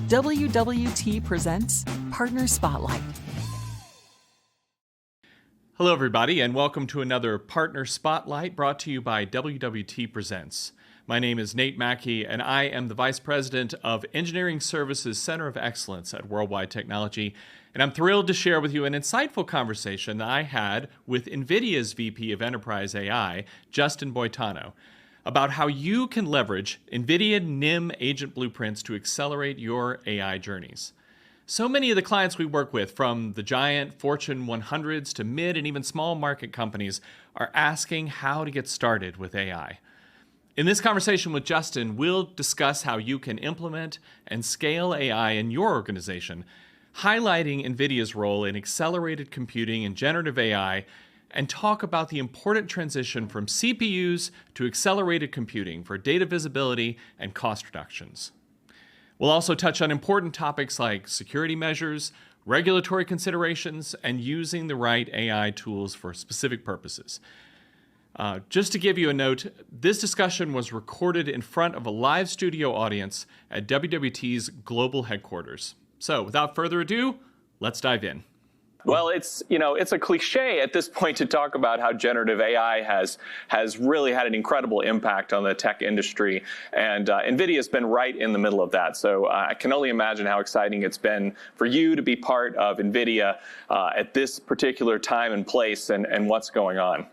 WWT presents Partner Spotlight. Hello, everybody, and welcome to another Partner Spotlight brought to you by WWT Presents. My name is Nate McKie, and I am the Vice President of Engineering Services Center of Excellence at Worldwide Technology, and I'm thrilled to share with you an insightful conversation that I had with NVIDIA's VP of Enterprise AI, Justin Boitano, about how you can leverage NVIDIA NIM Agent Blueprints to accelerate your AI journeys. So many of the clients we work with, from the giant Fortune 100s to mid and even small market companies, are asking how to get started with AI. In this conversation with Justin, we'll discuss how you can implement and scale AI in your organization, highlighting NVIDIA's role in accelerated computing and generative AI, and talk about the important transition from CPUs to accelerated computing for data visibility and cost reductions. We'll also touch on important topics like security measures, regulatory considerations, and using the right AI tools for specific purposes. Just to give you a note, this discussion was recorded in front of a live studio audience at WWT's global headquarters. So without further ado, let's dive in. Well, it's a cliche at this point to talk about how generative AI has really had an incredible impact on the tech industry, and NVIDIA's been right in the middle of that. So I can only imagine how exciting it's been for you to be part of NVIDIA at this particular time and place, and what's going on.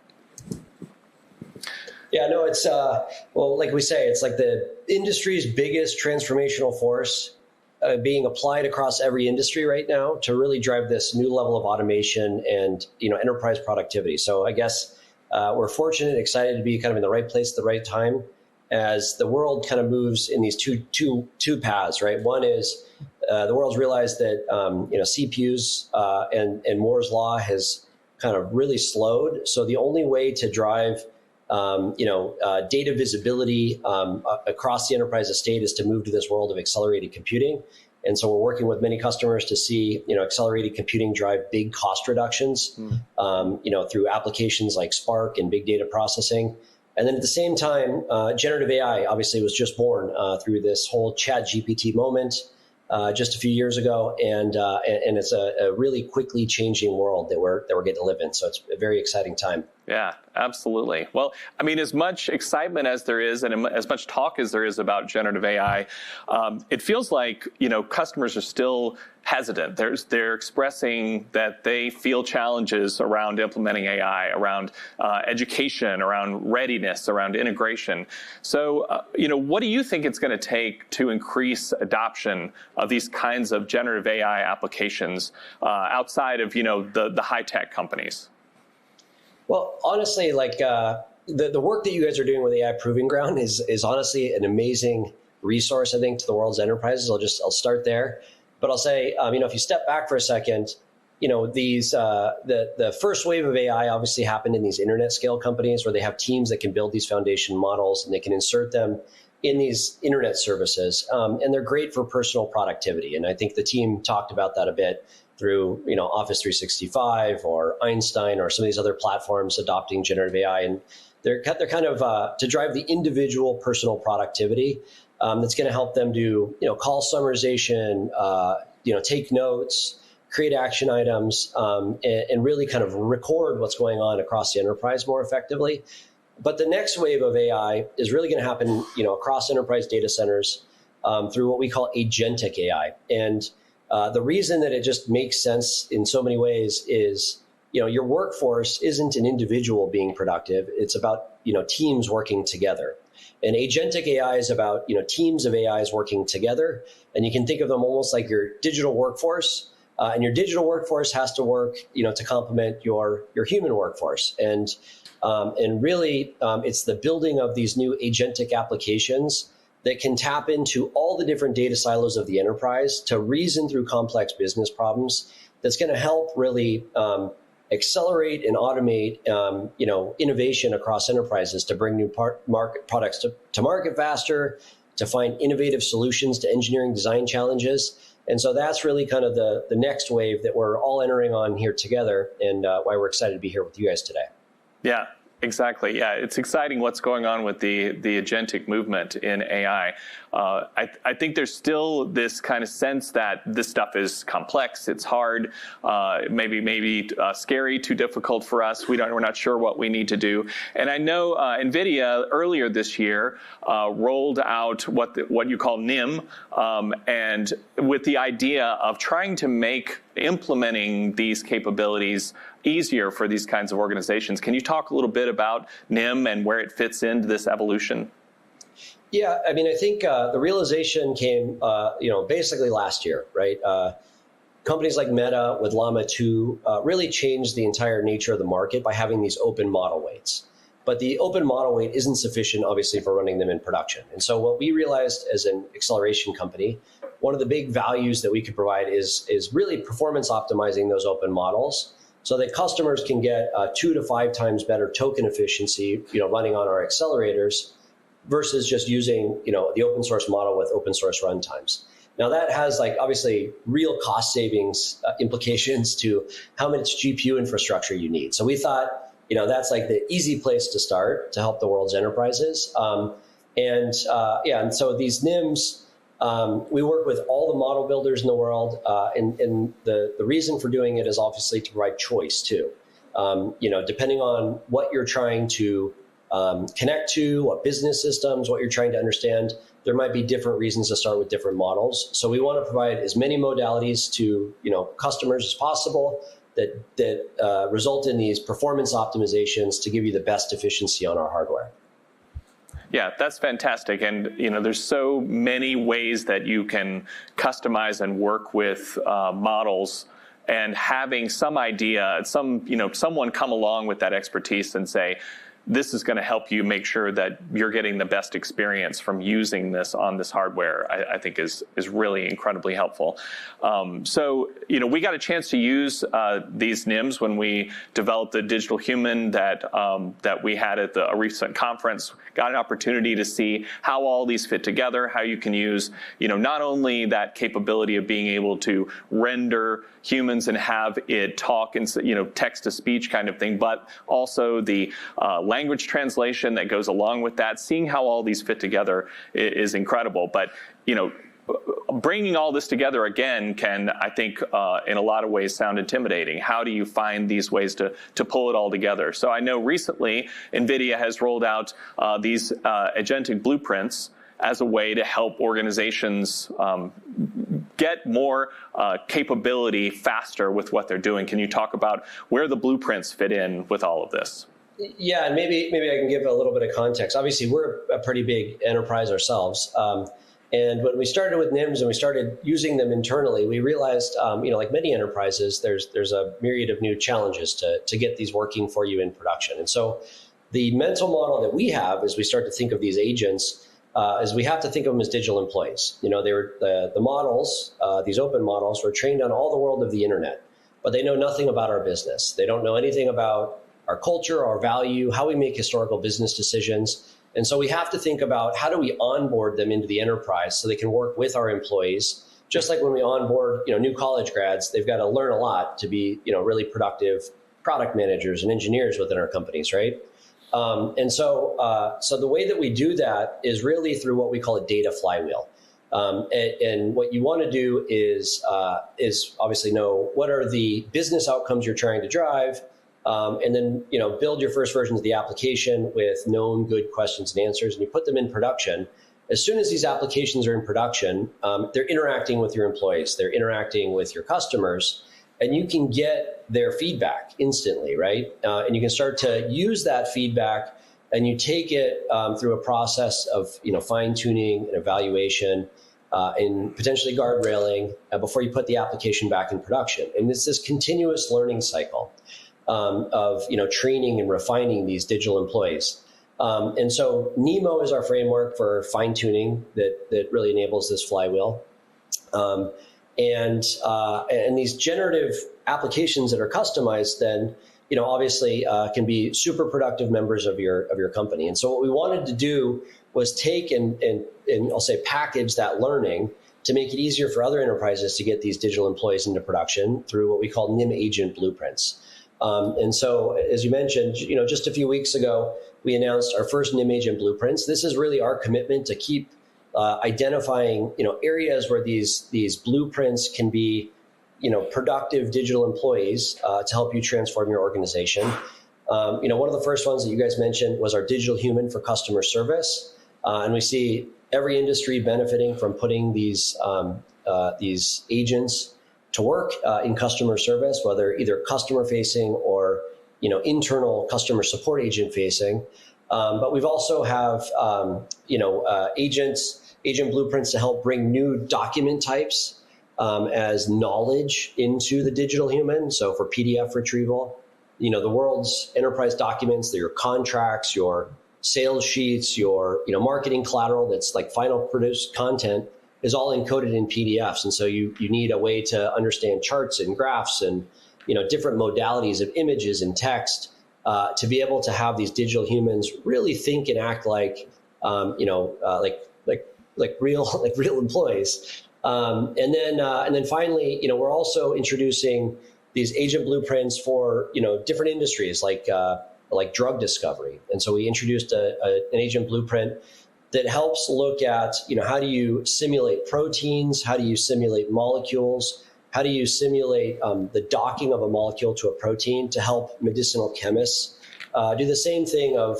Yeah, no, it's well, like we say, it's like the industry's biggest transformational force. Being applied across every industry right now to really drive this new level of automation and enterprise productivity. So I guess we're fortunate and excited to be kind of in the right place at the right time as the world kind of moves in these two paths, right? One is the world's realized that CPUs and Moore's law has kind of really slowed. So the only way to drive data visibility across the enterprise estate is to move to this world of accelerated computing. And so we're working with many customers to see, accelerated computing drive big cost reductions, through applications like Spark and big data processing. And then at the same time, generative AI obviously was just born through this whole ChatGPT moment just a few years ago, and it's a really quickly changing world that we're getting to live in. So it's a very exciting time. Yeah, absolutely. Well, I mean, as much excitement as there is and as much talk as there is about generative AI, it feels like, customers are still hesitant. They're expressing that they feel challenges around implementing AI, around education, around readiness, around integration. So, what do you think it's going to take to increase adoption of these kinds of generative AI applications outside of, the high-tech companies? Well, honestly, the work that you guys are doing with AI Proving Ground is honestly an amazing resource, I think, to the world's enterprises. I'll start there, but I'll say, if you step back for a second, the first wave of AI obviously happened in these internet scale companies where they have teams that can build these foundation models and they can insert them in these internet services, and they're great for personal productivity. And I think the team talked about that a bit through Office 365 or Einstein or some of these other platforms adopting generative AI, and they're kind of to drive the individual personal productivity that's going to help them do call summarization, take notes, create action items, and really kind of record what's going on across the enterprise more effectively. But the next wave of AI is really going to happen across enterprise data centers through what we call agentic AI. And the reason that it just makes sense in so many ways is, your workforce isn't an individual being productive. It's about, teams working together. And agentic AI is about, teams of AIs working together. And you can think of them almost like your digital workforce. And your digital workforce has to work, to complement your human workforce. And really, it's the building of these new agentic applications that can tap into all the different data silos of the enterprise to reason through complex business problems. That's going to help really accelerate and automate, innovation across enterprises to bring new products to market faster, to find innovative solutions to engineering design challenges. And so that's really kind of the next wave that we're all entering on here together, and why we're excited to be here with you guys today. Yeah. Exactly. Yeah, it's exciting what's going on with the agentic movement in AI. I think there's still this kind of sense that this stuff is complex. It's hard, maybe scary, too difficult for us. We're not sure what we need to do. And I know NVIDIA earlier this year rolled out what you call NIM, and with the idea of trying to make implementing these capabilities easier for these kinds of organizations. Can you talk a little bit about NIM and where it fits into this evolution? Yeah, I mean, I think the realization came, basically last year, right? Companies like Meta with Llama 2 really changed the entire nature of the market by having these open model weights. But the open model weight isn't sufficient, obviously, for running them in production. And so what we realized as an acceleration company, one of the big values that we could provide is really performance optimizing those open models so that customers can get 2 to 5 times better token efficiency, running on our accelerators versus just using, the open source model with open source runtimes. Now that has obviously real cost savings implications to how much GPU infrastructure you need. So we thought, that's the easy place to start to help the world's enterprises. And so these NIMs, we work with all the model builders in the world, and the reason for doing it is obviously to provide choice too. Depending on what you're trying to connect to, what business systems, what you're trying to understand, there might be different reasons to start with different models. So we want to provide as many modalities to customers as possible that result in these performance optimizations to give you the best efficiency on our hardware. Yeah, that's fantastic. And, there's so many ways that you can customize and work with models, and having some idea, someone come along with that expertise and say, this is going to help you make sure that you're getting the best experience from using this on this hardware, I think is really incredibly helpful. So, we got a chance to use these NIMs when we developed the digital human that we had at a recent conference. Got an opportunity to see how all these fit together, how you can use, not only that capability of being able to render humans and have it talk in, text to speech kind of thing, but also the language translation that goes along with that. Seeing how all these fit together is incredible. But, bringing all this together again can, I think, in a lot of ways sound intimidating. How do you find these ways to pull it all together? So I know recently NVIDIA has rolled out these agentic blueprints as a way to help organizations get more capability faster with what they're doing. Can you talk about where the blueprints fit in with all of this? Yeah, and maybe I can give a little bit of context. Obviously, we're a pretty big enterprise ourselves. And when we started with NIMs and we started using them internally, we realized, like many enterprises, there's a myriad of new challenges to get these working for you in production. And so the mental model that we have as we start to think of these agents is we have to think of them as digital employees. They were the models, these open models, were trained on all the world of the internet, but they know nothing about our business. They don't know anything about our culture, our value, how we make historical business decisions. And so we have to think about how do we onboard them into the enterprise so they can work with our employees. Just like when we onboard, new college grads, they've got to learn a lot to be, really productive product managers and engineers within our companies, right? And so the way that we do that is really through what we call a data flywheel. And what you want to do is obviously know what are the business outcomes you're trying to drive, and then build your first versions of the application with known good questions and answers, and you put them in production. As soon as these applications are in production, they're interacting with your employees, they're interacting with your customers, and you can get their feedback instantly, right? And you can start to use that feedback, and you take it through a process of fine tuning and evaluation, and potentially guardrailing before you put the application back in production. And it's this continuous learning cycle of training and refining these digital employees. And so NEMO is our framework for fine tuning that really enables this flywheel. And these generative applications that are customized then, obviously can be super productive members of your company. And so what we wanted to do was take and I'll say package that learning to make it easier for other enterprises to get these digital employees into production through what we call NIM Agent Blueprints. And so, as you mentioned, just a few weeks ago, we announced our first NIM Agent Blueprints. This is really our commitment to keep identifying, areas where these blueprints can be, productive digital employees to help you transform your organization. One of the first ones that you guys mentioned was our digital human for customer service, and we see every industry benefiting from putting these agents to work in customer service, whether either customer facing or internal customer support agent facing. But we've also have agent blueprints to help bring new document types as knowledge into the digital human. So for PDF retrieval, the world's enterprise documents, your contracts, your sales sheets, your marketing collateral that's like final produced content is all encoded in PDFs. And so you need a way to understand charts and graphs and different modalities of images and text to be able to have these digital humans really think and act like real employees. And then finally, we're also introducing these agent blueprints for different industries like drug discovery. And so we introduced an agent blueprint that helps look at how do you simulate proteins, how do you simulate molecules, how do you simulate the docking of a molecule to a protein to help medicinal chemists do the same thing of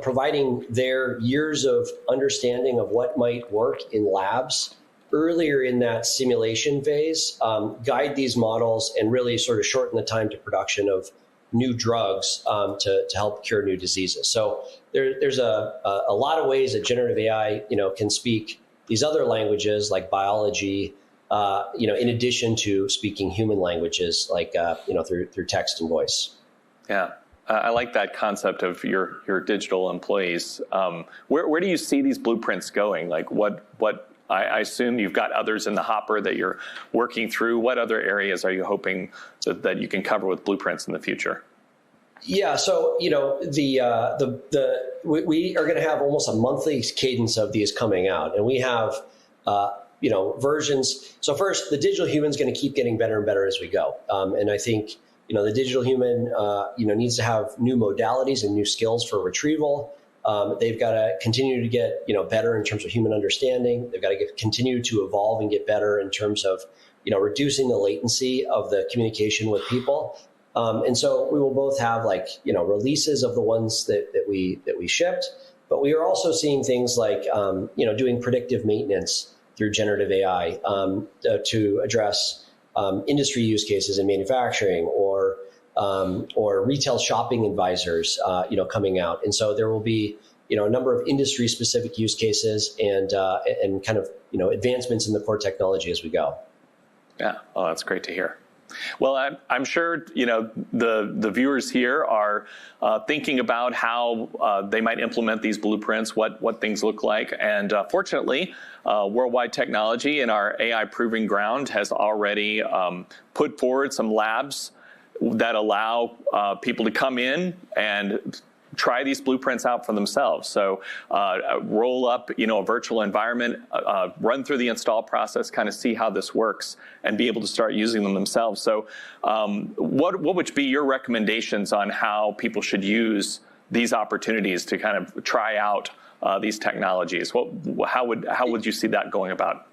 providing their years of understanding of what might work in labs earlier in that simulation phase, guide these models and really sort of shorten the time to production of new drugs to help cure new diseases. So there's a lot of ways that generative AI can speak these other languages like biology, in addition to speaking human languages like through text and voice. Yeah. I like that concept of your digital employees. Where do you see these blueprints going? Like what I assume you've got others in the hopper that you're working through. What other areas are you hoping that you can cover with blueprints in the future? Yeah, so we are going to have almost a monthly cadence of these coming out, and we have versions. So first, the digital human is going to keep getting better and better as we go, and I think the digital human needs to have new modalities and new skills for retrieval. They've got to continue to get better in terms of human understanding. They've got to continue to evolve and get better in terms of reducing the latency of the communication with people. And so we will both have releases of the ones that we shipped, but we are also seeing things like doing predictive maintenance through generative AI to address industry use cases in manufacturing or retail shopping advisors, coming out. And so there will be, a number of industry specific use cases and kind of, advancements in the core technology as we go. Yeah. Oh, that's great to hear. Well, I'm sure, the viewers here are thinking about how they might implement these blueprints, what things look like. And fortunately, Worldwide Technology and our AI Proving Ground has already put forward some labs that allow people to come in and try these blueprints out for themselves. So roll up, a virtual environment, run through the install process, kind of see how this works, and be able to start using them themselves. So what would be your recommendations on how people should use these opportunities to kind of try out these technologies? How would you see that going about?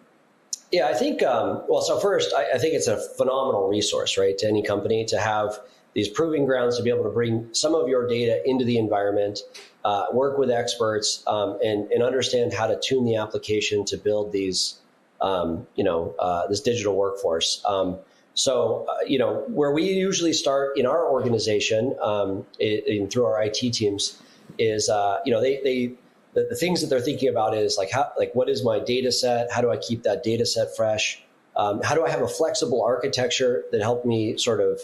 Yeah, I think, so first, I think it's a phenomenal resource, right, to any company to have these proving grounds to be able to bring some of your data into the environment, work with experts, and understand how to tune the application to build these, this digital workforce. Where we usually start in our organization through our IT teams is, the things that they're thinking about is what is my data set? How do I keep that data set fresh? How do I have a flexible architecture that help me sort of,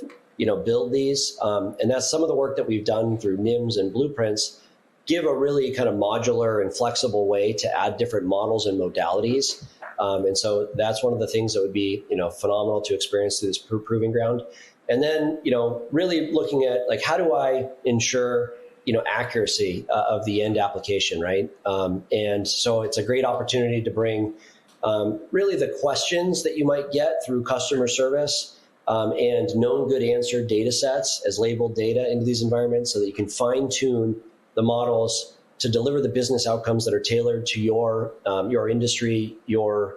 build these? And that's some of the work that we've done through NIMs and blueprints, give a really kind of modular and flexible way to add different models and modalities. And so that's one of the things that would be, phenomenal to experience through this proving ground. And then, really looking at how do I ensure accuracy of the end application, right? And so it's a great opportunity to bring really the questions that you might get through customer service and known good answer data sets as labeled data into these environments so that you can fine tune the models to deliver the business outcomes that are tailored to your industry, your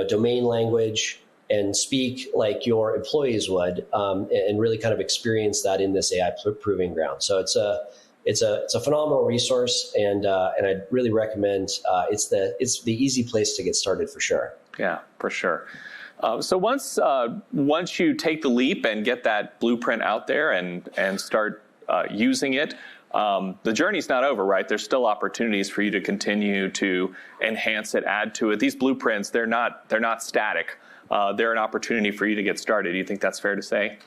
domain language, and speak like your employees would, and really kind of experience that in this AI proving ground. So it's a phenomenal resource, and I'd really recommend. It's the easy place to get started for sure. Yeah, for sure. So once you take the leap and get that blueprint out there and start using it, the journey's not over, right? There's still opportunities for you to continue to enhance it, add to it. These blueprints, they're not static. They're an opportunity for you to get started. Do you think that's fair to say?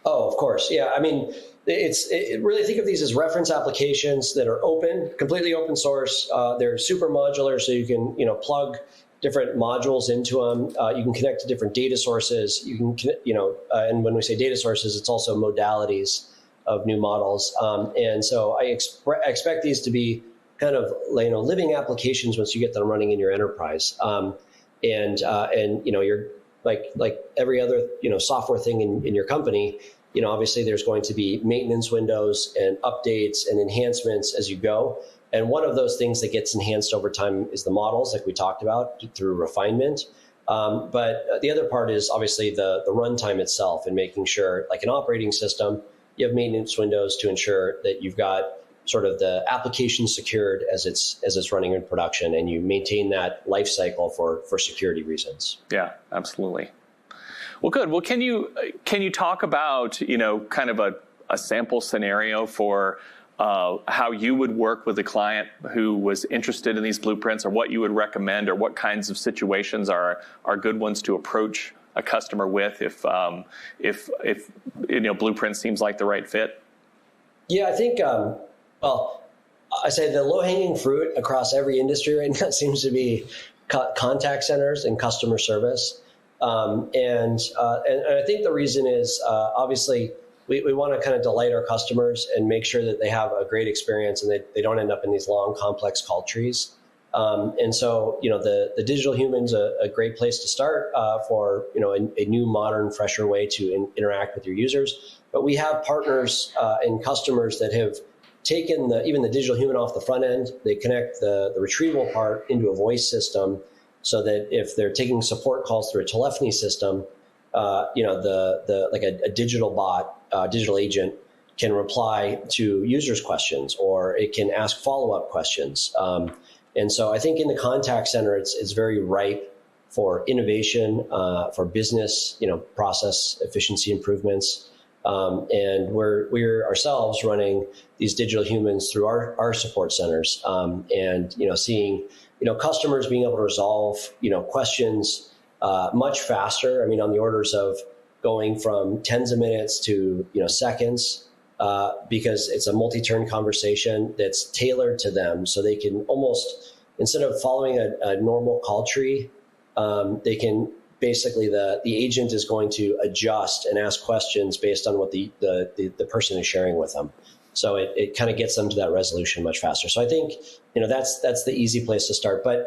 Oh, of course. Yeah. I mean, really think of these as reference applications that are open, completely open source. They're super modular, so you can plug different modules into them. You can connect to different data sources. You can, and when we say data sources, it's also modalities of new models. And so I expect these to be kind of living applications once you get them running in your enterprise. And you're like every other software thing in your company. Obviously there's going to be maintenance windows and updates and enhancements as you go. And one of those things that gets enhanced over time is the models, like we talked about, through refinement. But the other part is obviously the runtime itself, and making sure, like an operating system, you have maintenance windows to ensure that you've got sort of the application secured as it's running in production, and you maintain that life cycle for security reasons. Yeah, absolutely. Well, good. Well, can you talk about kind of a sample scenario for how you would work with a client who was interested in these blueprints, or what you would recommend, or what kinds of situations are good ones to approach a customer with if Blueprint seems like the right fit? Yeah, I think I say the low-hanging fruit across every industry right now seems to be contact centers and customer service, and I think the reason is obviously we want to kind of delight our customers and make sure that they have a great experience and they don't end up in these long, complex call trees. And so, the digital human's a great place to start for, a new, modern, fresher way to interact with your users. But we have partners and customers that have taken even the digital human off the front end. They connect the retrieval part into a voice system so that if they're taking support calls through a telephony system, like a digital bot, digital agent can reply to users' questions, or it can ask follow-up questions. And so I think in the contact center, it's very ripe for innovation, for business, process efficiency improvements. And we're ourselves running these digital humans through our support centers, and seeing customers being able to resolve questions much faster. I mean, on the orders of going from tens of minutes to seconds. Because it's a multi-turn conversation that's tailored to them, so they can almost, instead of following a normal call tree, they can basically the agent is going to adjust and ask questions based on what the person is sharing with them. So it kind of gets them to that resolution much faster. So I think that's the easy place to start. But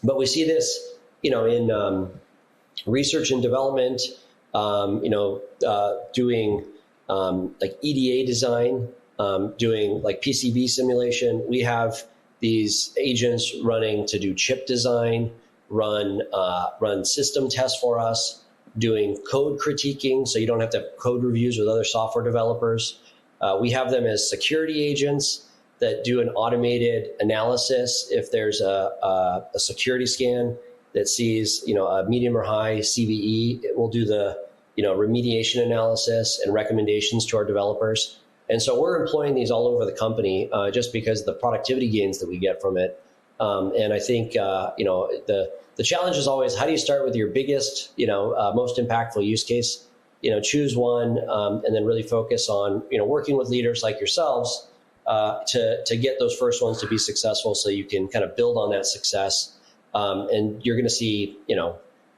we see this in research and development, doing like EDA design, doing like PCB simulation. We have these agents running to do chip design, run system tests for us, doing code critiquing, so you don't have to have code reviews with other software developers. We have them as security agents that do an automated analysis. If there's a security scan that sees a medium or high CVE, it will do the remediation analysis and recommendations to our developers. And so we're employing these all over the company just because of the productivity gains that we get from it. And I think the challenge is always, how do you start with your biggest, most impactful use case? Choose one, and then really focus on working with leaders like yourselves to get those first ones to be successful, so you can kind of build on that success. And you're going to see,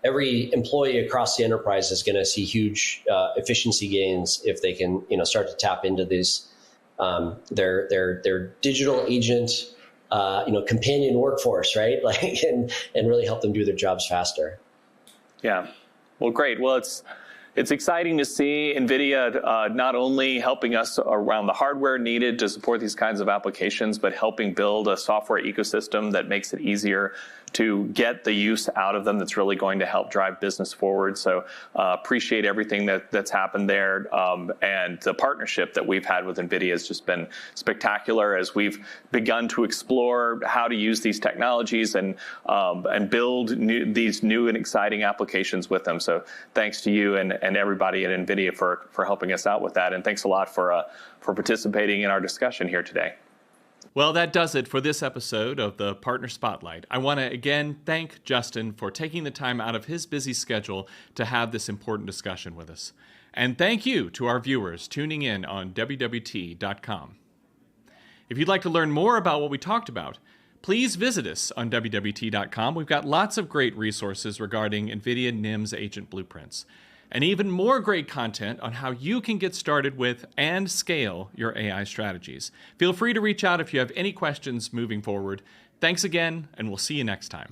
every employee across the enterprise is going to see huge efficiency gains if they can, start to tap into these their digital agent, companion workforce, right? And really help them do their jobs faster. Yeah. Well, great. Well, it's exciting to see NVIDIA not only helping us around the hardware needed to support these kinds of applications, but helping build a software ecosystem that makes it easier to get the use out of them that's really going to help drive business forward. So appreciate everything that's happened there. And the partnership that we've had with NVIDIA has just been spectacular as we've begun to explore how to use these technologies and build these new and exciting applications with them. So thanks to you and everybody at NVIDIA for helping us out with that. And thanks a lot for participating in our discussion here today. Well, that does it for this episode of the Partner Spotlight. I want to again thank Justin for taking the time out of his busy schedule to have this important discussion with us. And thank you to our viewers tuning in on WWT.com. If you'd like to learn more about what we talked about, please visit us on WWT.com. We've got lots of great resources regarding NVIDIA NIM's Agent Blueprints, and even more great content on how you can get started with and scale your AI strategies. Feel free to reach out if you have any questions moving forward. Thanks again, and we'll see you next time.